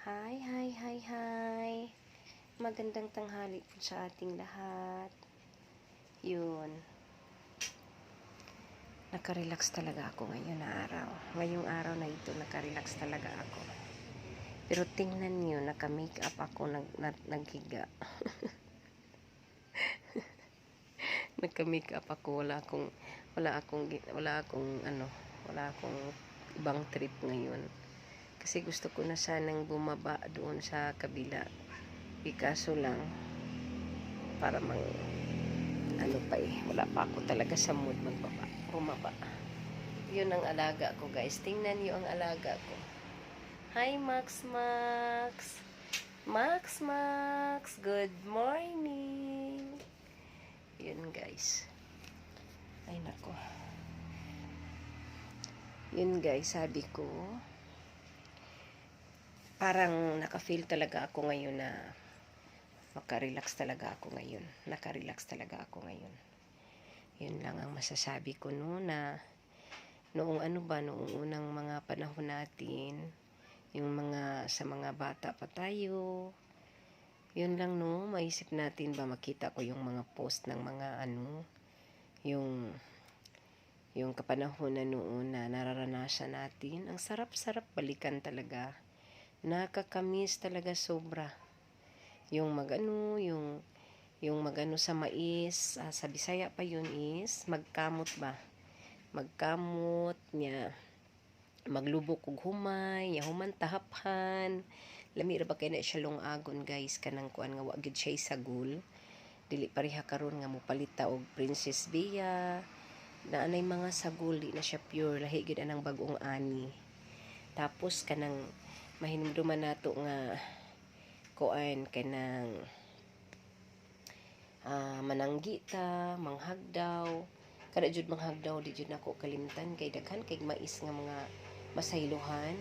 Hi, hi, hi, hi. Magandang tanghali po sa ating lahat. Yun. Nakarelax talaga ako ngayon na araw. Ngayong araw na ito, nakarelax talaga ako. Pero tingnan nyo, naka-makeup ako, naghiga. Nagka-makeup ako, wala akong ibang trip ngayon. Kasi gusto ko na sanang bumaba doon sa kabila. Kaso lang, para wala pa ako talaga sa mood bumaba. Yun ang alaga ko, guys. Tingnan niyo ang alaga ko. Hi, Max Max. Max Max, good morning. Yun, guys. Ay, nako. Yun, guys, sabi ko, parang naka-feel talaga ako ngayon na nakarelax talaga ako ngayon. Yun lang ang masasabi ko na noong unang mga panahon natin, yung sa mga bata pa tayo, yun lang maisip natin ba, makita ko yung mga post ng mga yung kapanahon na noon na nararanasan natin. Ang sarap-sarap balikan talaga. Nakakamiss talaga sobra. Yung magano sa mais, sa Bisaya pa yun is magkamot ba? Magkamot niya, maglubok og humay, human tahaphan. Lami ra ba kay na siya lungagon, guys, kanang kuan nga wa gyud siya sagol. Dili pareha karon nga mopalita og Princess Bea. Naanay mga sagol, di na siya pure, lahi gyud anang bag-ong ani. Tapos kanang mahinumduman nato nga kuan kanang mananggita, manghagdaw. Kada jud manghagdaw, di jud nako kalimtan kay daghan kay mais nga mga masaylohan.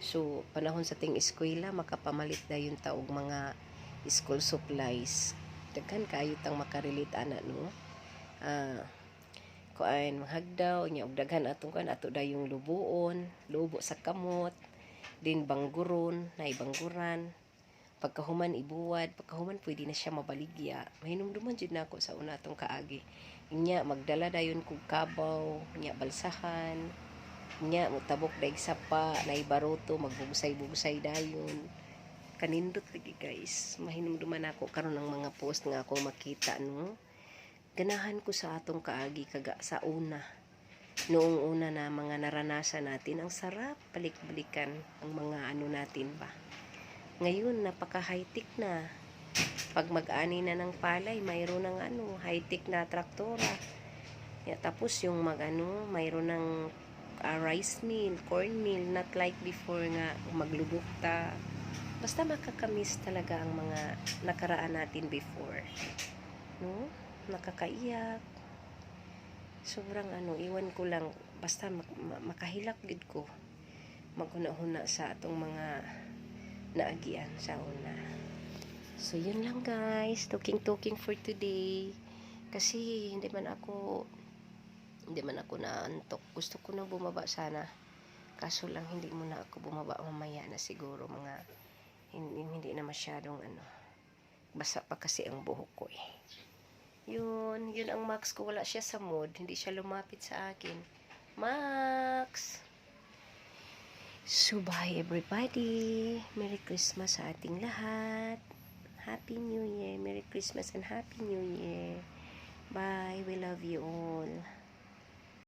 So panahon sa ting eskwela, makapamalit dayon ta og mga school supplies. Daghan kayo tang makarelate ana kuan manghagdaw nya og daghan atong kuan ato dayong lubuon, lubo sa kamot, din bangguron, naibangguran. Pagkahuman ibuwad, pagkahuman pwede na siya mabaligya. Mahinumduman jud nako sa una atong kaagi. Nya magdala dayon kog kabaw, nya balsahan, nya mutabok daig sapa, naibaroto, magbugsay-bugsay dayon. Kanindot lagi, guys. Mahinumduman ako karon ng mga post nga ako makita Ganahan ko sa atong kaagi kaga sa una. Noong una na mga naranasan natin, ang sarap balik-balikan ang mga natin ba. Ngayon, napaka-high-tech na. Pag mag-ani na ng palay, mayroon ng high-tech na traktora. Tapos yung mayroon ng rice mill, corn mill, not like before nga maglubok ta. Basta makakamiss talaga ang mga nakaraan natin before. Nakakaiyak. Sobrang iwan ko lang. Basta makahilak gid ko. Maghuna-huna sa atong mga naagian sa una. So, yun lang, guys. Talking for today. Kasi hindi man ako naantok. Gusto ko na bumaba sana. Kaso lang hindi mo na ako bumaba mamaya na siguro mga hindi na masyadong basa pa kasi ang buhok ko eh. Yun ang Max ko. Wala siya sa mood. Hindi siya lumapit sa akin. Max! So, bye everybody. Merry Christmas sa ating lahat. Happy New Year. Merry Christmas and Happy New Year. Bye. We love you all.